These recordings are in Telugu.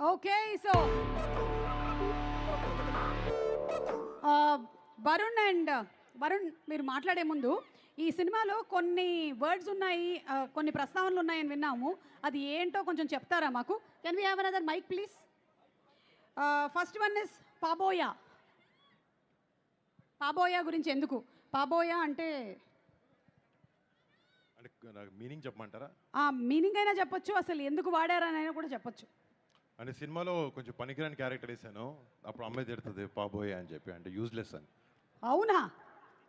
Okay. So Varun and Varun మీరు మాట్లాడే ముందు ఈ సినిమాలో కొన్ని వర్డ్స్ ఉన్నాయి, కొన్ని ప్రస్తావనలు ఉన్నాయని విన్నాము. అది ఏంటో కొంచెం చెప్తారా మాకు? Can we have another mike please? First one is పాబోయా. పాబోయా గురించి ఎందుకు? పాబోయా అంటే నాకు మీనింగ్ చెప్పమంటారా? ఆ మీనింగ్ అయినా చెప్పొచ్చు, అసలు ఎందుకు వాడారనైనా కూడా చెప్పొచ్చు. అంటే సినిమాలో కొంచెం పనికిరాని క్యారెక్టర్ వేసాను, అప్పుడు అమ్మాయి తిడుతుంది పాబోయే అని చెప్పి, అంటే యూజ్లెస్ అని. అవునా?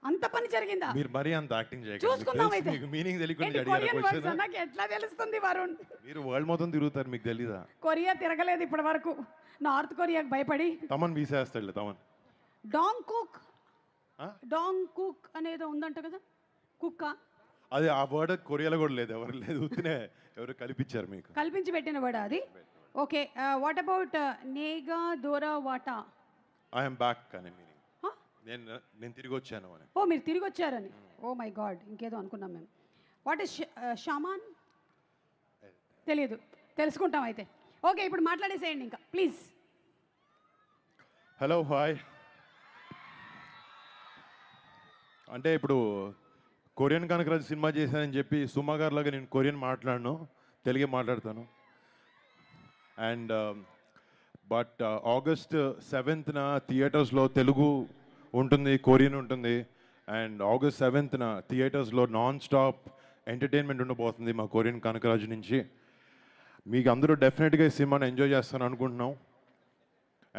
అంత పని జరిగిందా? మీరు మరీ అంత యాక్టింగ్ చూసుకుందాం అయితే. మీకు మీనింగ్ తెలియకుండా ఏంటి అడిగారు కొరియన్ వర్డ్స్ క్వశ్చన్. నాకు ఎట్లా తెలుస్తుంది వరుణ్? మీరు వరల్డ్ మొత్తం తిరుగుతారు, మీకు తెలీదా? కొరియా తిరగలేదు ఇప్పటి వరకు, నార్త్ కొరియాకి భయపడి. తమన్ వీసేస్తాడులే తమన్. డాంగ్ కుక్, ఆ? డాంగ్ కుక్ అనేదో ఉందంట కదా, కుక్క అది ఆ వర్డ్ కొరియాలో కూడా లేదు, ఎవరు లేదు, ఉత్తినే ఎవరు కల్పించారు మీకు. కల్పించి పెట్టిన వర్డ్ అది. ఓకే, వాట్ అబౌట్ నేగా దోరా వాటా? ఐఎమ్ బ్యాక్ అని మీనింగ్. నేను తిరిగి వచ్చాను అని. ఓ మీరు తిరిగి వచ్చారని. ఓ మై గాడ్, ఇంకేదో అనుకున్నాం మేము. What is shaman? తెలియదు, తెలుసుకుంటాం అయితే. ఓకే, ఇప్పుడు మాట్లాడేసేయండి ఇంకా ప్లీజ్. Hello hi. అంటే ఇప్పుడు కొరియన్ కనకరాజు సినిమా చేశానని చెప్పి సుమా గారి లాగా నేను కొరియన్ మాట్లాడను, తెలుగే మాట్లాడతాను. అండ్ బట్ ఆగస్ట్ 7th థియేటర్స్లో తెలుగు ఉంటుంది, కొరియన్ ఉంటుంది. అండ్ ఆగస్ట్ 7th థియేటర్స్లో నాన్ స్టాప్ ఎంటర్టైన్మెంట్ ఉండబోతుంది మా కొరియన్ కనకరాజు నుంచి. మీకు అందరూ డెఫినెట్గా ఈ సినిమాని ఎంజాయ్ చేస్తాను అనుకుంటున్నాం.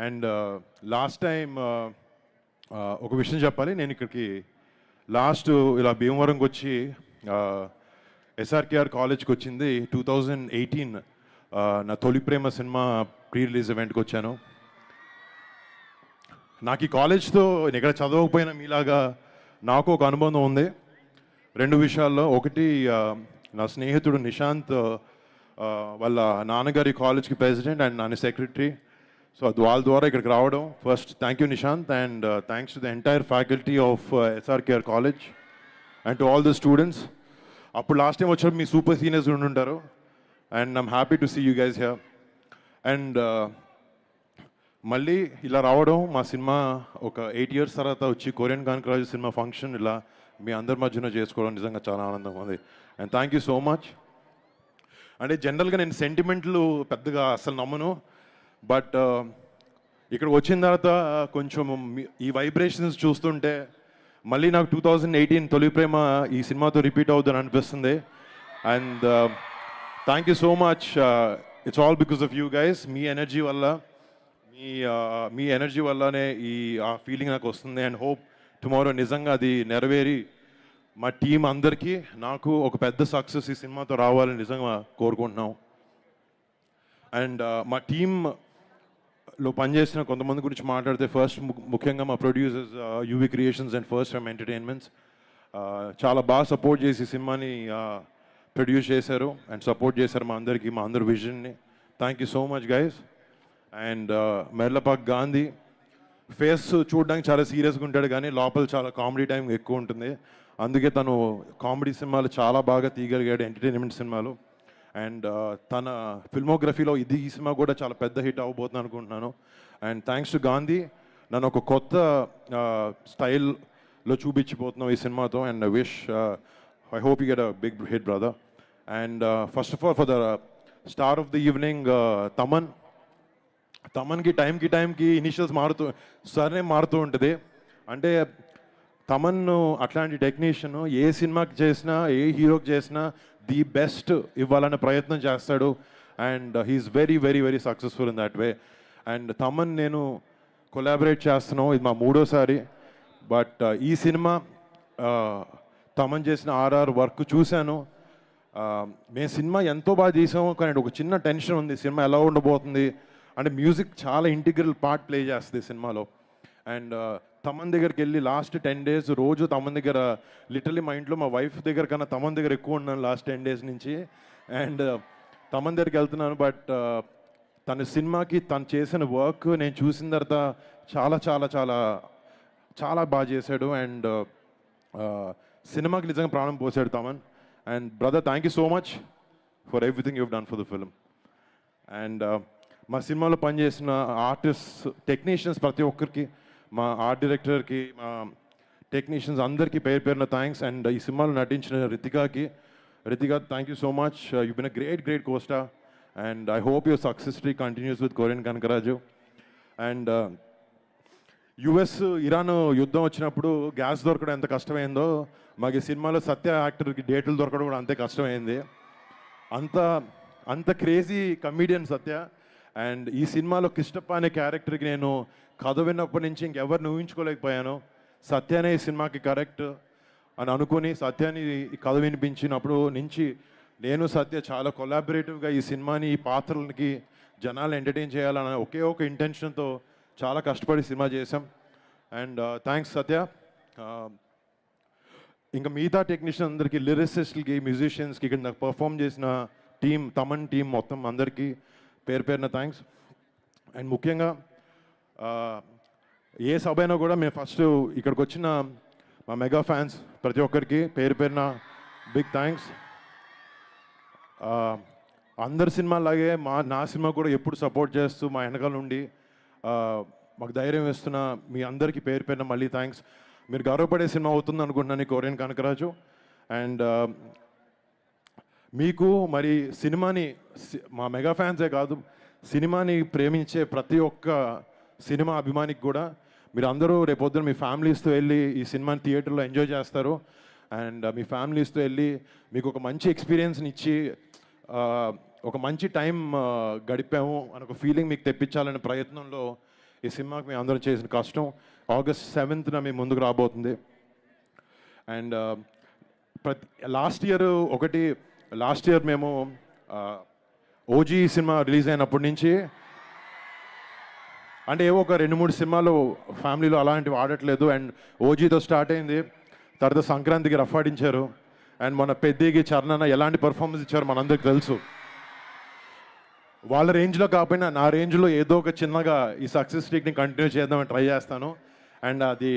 అండ్ లాస్ట్ టైం ఒక విషయం చెప్పాలి, నేను ఇక్కడికి లాస్ట్ ఇలా భీమవరంకి వచ్చి ఎస్ఆర్కేఆర్ కాలేజ్కి వచ్చింది 2018 నా తొలి ప్రేమ సినిమా ప్రీ రిలీజ్ ఈవెంట్కి వచ్చాను. నాకు ఈ కాలేజ్తో ఇక్కడ చదవకపోయినా మీలాగా నాకు ఒక అనుబంధం ఉంది రెండు విషయాల్లో. ఒకటి, నా స్నేహితుడు నిశాంత్ వాళ్ళ నాన్నగారి కాలేజ్కి ప్రెసిడెంట్ అండ్ నాన్న సెక్రటరీ. సో వాళ్ళ ద్వారా ఇక్కడికి రావడం, first thank you Nishant, and thanks to the entire faculty of SRKR college and to all the students. అప్పుడు లాస్ట్ టైం వచ్చినప్పుడు మీ సూపర్ సీనియర్స్ ఉండుంటారు, and I'm happy to see you guys here. And మళ్ళీ ఇలా రావడం, మా సినిమా ఒక 8 years తర్వాత వచ్చి కొరియన్ కనకరాజు సినిమా ఫంక్షన్ ఇలా మీ అందరి మధ్యన చేసుకోవడం నిజంగా చాలా ఆనందంగా ఉంది. And thank you so much. అంటే జనరల్గా నేను సెంటిమెంట్లు పెద్దగా అసలు నమ్మను, బట్ ఇక్కడ వచ్చిన తర్వాత కొంచెం ఈ వైబ్రేషన్స్ చూస్తుంటే మళ్ళీ నాకు 2018 తొలి ప్రేమ ఈ సినిమాతో రిపీట్ అవుతుందని అనిపిస్తుంది. And thank you so much. It's all because of you guys. Me energy వల్ల, మీ ఎనర్జీ వల్లనే ఆ ఫీలింగ్ నాకు వస్తుంది. అండ్ హోప్ టుమారో నిజంగా అది నెరవేరి మా టీం అందరికీ నాకు ఒక పెద్ద సక్సెస్ ఈ సినిమాతో రావాలని నిజంగా కోరుకుంటున్నాం. అండ్ మా టీంలో పనిచేసిన కొంతమంది గురించి మాట్లాడితే, ఫస్ట్ ముఖ్యంగా మా producers UV creations and first frame entertainments చాలా బాగా సపోర్ట్ చేసి సినిమాని ప్రొడ్యూస్ చేశారు అండ్ సపోర్ట్ చేశారు మా అందరికీ, మా అందరి విజన్ని. Thank you so much guys. And Merlapaka Gandhi face చూడడానికి చాలా సీరియస్గా ఉంటాడు, కానీ లోపల చాలా కామెడీ టైం ఎక్కువ ఉంటుంది. అందుకే తను కామెడీ సినిమాలు చాలా బాగా తీయగలిగాడు, ఎంటర్టైన్మెంట్ సినిమాలు. అండ్ తన ఫిల్మోగ్రఫీలో ఈ సినిమా కూడా చాలా పెద్ద హిట్ అవ్వబోతుంది అనుకుంటున్నాను. అండ్ థ్యాంక్స్ టు గాంధీ, నన్ను ఒక కొత్త స్టైల్లో చూపించిపోతున్నాం ఈ సినిమాతో. And I hope you get a big hit brother. And first of all for the star of the evening తమన్కి టైంకి ఇనిషియల్స్ సర్నేమ్ మారుతూ ఉంటుంది. అంటే తమన్ అట్లాంటి టెక్నీషియన్ ఏ సినిమాకి చేసినా, ఏ హీరోకి చేసినా ది బెస్ట్ ఇవ్వాలనే ప్రయత్నం చేస్తాడు. And he's very very very successful in that way. And Thaman నేను కొలాబరేట్ చేస్తున్నాం, ఇది మా 3వసారి. బట్ ఈ సినిమా తమన్ చేసిన ఆర్ఆర్ వర్క్ చూశాను. మేము సినిమా ఎంతో బాగా తీసాము, కానీ ఒక చిన్న టెన్షన్ ఉంది, సినిమా ఎలా ఉండబోతుంది అంటే. మ్యూజిక్ చాలా ఇంటిగ్రల్ పార్ట్ ప్లే చేస్తుంది సినిమాలో. అండ్ తమన్ దగ్గరికి వెళ్ళి లాస్ట్ 10 days రోజు తమన్ దగ్గర, లిటరలీ మా ఇంట్లో మా వైఫ్ దగ్గర కన్నా తమన్ దగ్గర ఎక్కువ ఉన్నాను లాస్ట్ 10 days నుంచి. అండ్ తమన్ దగ్గరికి వెళ్తున్నాను, బట్ తన సినిమాకి తను చేసిన వర్క్ నేను చూసిన తర్వాత చాలా చాలా చాలా చాలా బాగా చేశాడు. అండ్ సినిమాకి నిజంగా ప్రాణం పోసాడు Thaman. And brother, thank you so much for everything you have done for the film. And మా సినిమాలో పనిచేసిన ఆర్టిస్ట్ టెక్నీషియన్స్ ప్రతి ఒక్కరికి, మా ఆర్ట్ డైరెక్టర్కి, మా టెక్నీషియన్స్ అందరికీ పేరు పేరున థ్యాంక్స్. అండ్ ఈ సినిమాలో నటించిన Ritika thank you so much. You been a great costar and I hope your success streak continues with Korean Kanakaraju. And US Iran యుద్ధం వచ్చినప్పుడు గ్యాస్ దొరకడం ఎంత కష్టమైందో మాకు ఈ సినిమాలో సత్య యాక్టర్కి డేట్లు దొరకడం కూడా అంతే కష్టమైంది. అంత క్రేజీ కమీడియన్ సత్య. అండ్ ఈ సినిమాలో కిష్టప్ప అనే క్యారెక్టర్కి నేను కథ విన్నప్పటి నుంచి ఇంకెవరిని ఊహించుకోలేకపోయాను. సత్యనే ఈ సినిమాకి కరెక్ట్ అని అనుకుని సత్యాన్ని ఈ కథ వినిపించినప్పుడు నుంచి నేను సత్య చాలా కొలాబరేటివ్గా ఈ సినిమాని, ఈ పాత్రలకి జనాలు ఎంటర్టైన్ చేయాలన్న ఒకే ఒక ఇంటెన్షన్తో చాలా కష్టపడి సినిమా చేశాం. అండ్ థ్యాంక్స్ సత్య. ఇంకా మిగతా టెక్నీషియన్ అందరికీ, లిరిసిస్ట్లకి, మ్యూజిషియన్స్కి, ఇక్కడ నాకు పర్ఫామ్ చేసిన టీం, తమన్ టీం మొత్తం అందరికీ పేరు పేరున థ్యాంక్స్. అండ్ ముఖ్యంగా ఏ సభ అయినా కూడా మేము ఫస్ట్ ఇక్కడికి వచ్చిన మా మెగా ఫ్యాన్స్ ప్రతి ఒక్కరికి పేరు పేరున బిగ్ థ్యాంక్స్. అందరి సినిమాలాగే నా సినిమా కూడా ఎప్పుడు సపోర్ట్ చేస్తూ మా వెనకాల నుండి మాకు ధైర్యం ఇస్తున్న మీ అందరికీ పేరు పేరున మళ్ళీ థ్యాంక్స్. మీరు గర్వపడే సినిమా అవుతుంది అనుకుంటున్నాను కొరియన్ కనకరాజు. అండ్ మీకు మరి సినిమాని, మా మెగా ఫ్యాన్సే కాదు, సినిమాని ప్రేమించే ప్రతి ఒక్క సినిమా అభిమానికి కూడా మీరు అందరూ రేపొద్దున మీ ఫ్యామిలీస్తో వెళ్ళి ఈ సినిమాని థియేటర్లో ఎంజాయ్ చేస్తారు. అండ్ మీ ఫ్యామిలీస్తో వెళ్ళి మీకు ఒక మంచి ఎక్స్పీరియన్స్ని ఇచ్చి ఒక మంచి టైం గడిపాము అని ఒక ఫీలింగ్ మీకు తెప్పించాలనే ప్రయత్నంలో ఈ సినిమాకి మేము అందరం చేసిన కష్టం. August 7th మీ ముందుకు రాబోతుంది. అండ్ లాస్ట్ ఇయర్ మేము ఓజీ సినిమా రిలీజ్ అయినప్పటి నుంచి, అంటే ఏవో ఒక 2-3 సినిమాలు ఫ్యామిలీలో అలాంటివి ఆడట్లేదు. అండ్ ఓజీతో స్టార్ట్ అయింది, తర్వాత సంక్రాంతికి రఫాడించారు. అండ్ మన పెద్దకి చరణ్ ఎలాంటి పర్ఫార్మెన్స్ ఇచ్చారో మనందరికి తెలుసు. వాళ్ళ రేంజ్లో కాకపోయినా నా రేంజ్లో ఏదో ఒక చిన్నగా ఈ సక్సెస్ స్ట్రీక్ని కంటిన్యూ చేద్దామని ట్రై చేస్తాను. అండ్ అది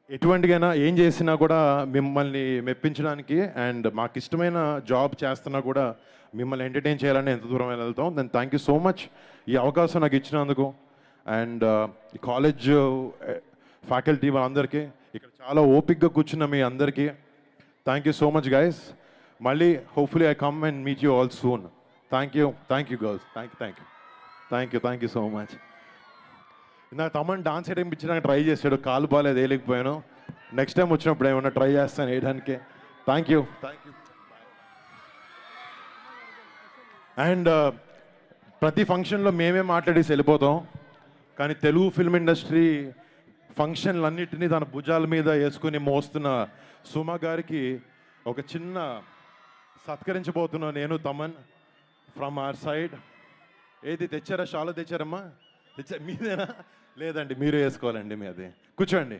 ఎటువంటికైనా ఏం చేసినా కూడా మిమ్మల్ని మెప్పించడానికి, అండ్ మాకు ఇష్టమైన జాబ్ చేస్తున్నా కూడా మిమ్మల్ని ఎంటర్టైన్ చేయాలని ఎంత దూరం వెళ్తాం. Then thank you so much ఈ అవకాశం నాకు ఇచ్చినందుకు. అండ్ ఈ కాలేజ్ ఫ్యాకల్టీ వాళ్ళందరికీ, ఇక్కడ చాలా ఓపిక్గా కూర్చున్న మీ అందరికీ thank you so much guys. మళ్ళీ hopefully I come and meet you all soon. Thank you girls. Thank you so much. నాకు తమన్ డాన్స్ వేయడం ఇచ్చినాక ట్రై చేశాడు, కాలు బాగాలేదు వేయలేకపోయాను. నెక్స్ట్ టైం వచ్చినప్పుడు ఏమన్నా ట్రై చేస్తాను వేయడానికి. Thank you. అండ్ ప్రతి ఫంక్షన్లో మేమే మాట్లాడేసి వెళ్ళిపోతాం, కానీ తెలుగు ఫిల్మ్ ఇండస్ట్రీ ఫంక్షన్లన్నిటినీ తన భుజాల మీద వేసుకుని మోస్తున్న సుమ గారికి ఒక చిన్న సత్కరించబోతున్నా నేను, తమన్, ఫ్రమ్ అవర్ సైడ్. ఏది తెచ్చారా? షాలో తెచ్చారమ్మా? మీదేనా? లేదండి, మీరు వేసుకోవాలండి. మీ అది కూర్చోండి,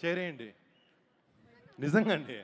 చేరేయండి. నిజంగా అండి.